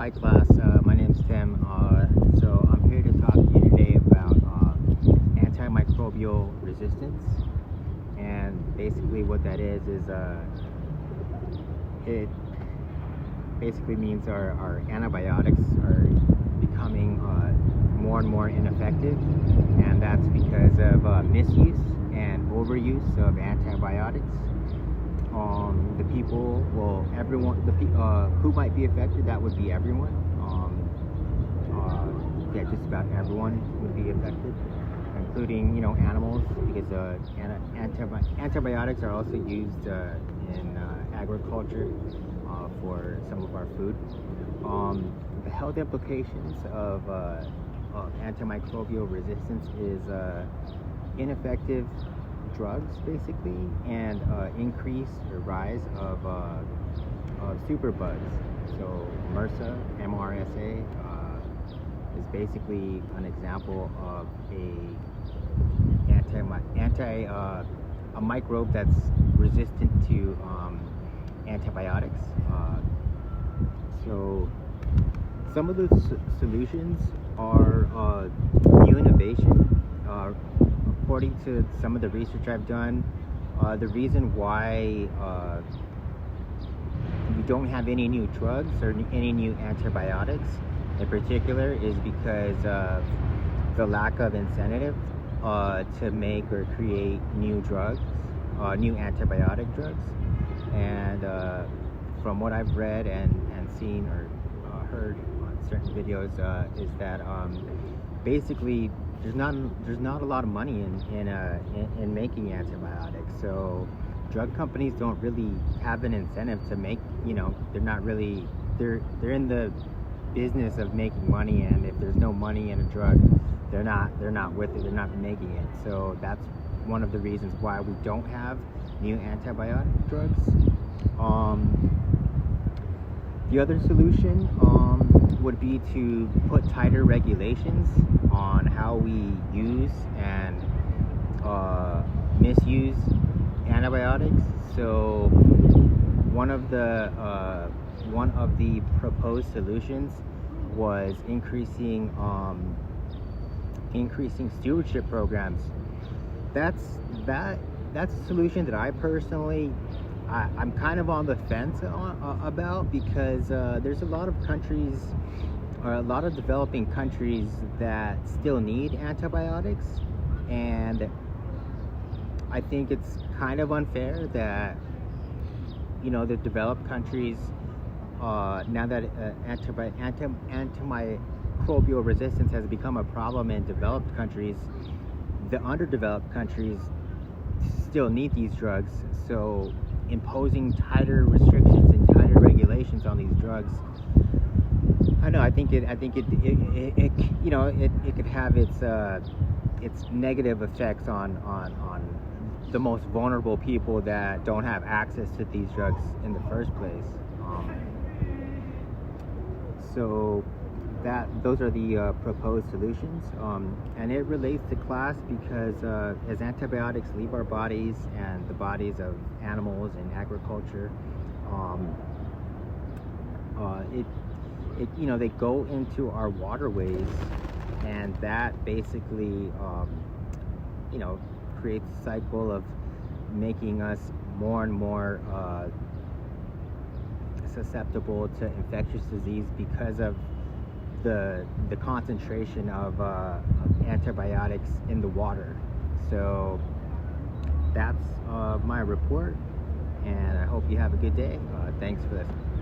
Hi class, my name's Tim. So I'm here to talk to you today about antimicrobial resistance, and basically what that is it basically means our antibiotics are becoming more and more ineffective, and that's because of misuse and overuse of antibiotics. The people, well, everyone, who might be affected, that would be everyone. Yeah, just about everyone would be affected, including, animals, because antibiotics are also used in agriculture for some of our food. The health implications of antimicrobial resistance is ineffective drugs, basically, and increase or rise of superbugs. So MRSA, is basically an example of a microbe that's resistant to antibiotics. So some of the solutions are new innovation. According to some of the research I've done, the reason why we don't have any new drugs or any new antibiotics in particular is because of the lack of incentive to make or create new drugs, new antibiotic drugs. And from what I've read and seen or heard on certain videos, is that basically there's not a lot of money in making antibiotics. So drug companies don't really have an incentive to make, they're not really, they're in the business of making money, and if there's no money in a drug, they're not with it, they're not making it. So that's one of the reasons why we don't have new antibiotic drugs. The other solution would be to put tighter regulations on how we use and misuse antibiotics. So one of the proposed solutions was increasing stewardship programs. That's a solution that I personally I'm kind of on the fence about, because there's a lot of countries, or a lot of developing countries, that still need antibiotics, and I think it's kind of unfair that the developed countries, now that antimicrobial resistance has become a problem in developed countries, the underdeveloped countries still need these drugs. So imposing tighter restrictions and tighter regulations on these drugs, I think it could have its negative effects on the most vulnerable people that don't have access to these drugs in the first place. So those are the proposed solutions, and it relates to class because as antibiotics leave our bodies and the bodies of animals in agriculture, they go into our waterways, and that basically creates a cycle of making us more and more susceptible to infectious disease because of the concentration of antibiotics in the water. So that's my report, and I hope you have a good day. Thanks for listening.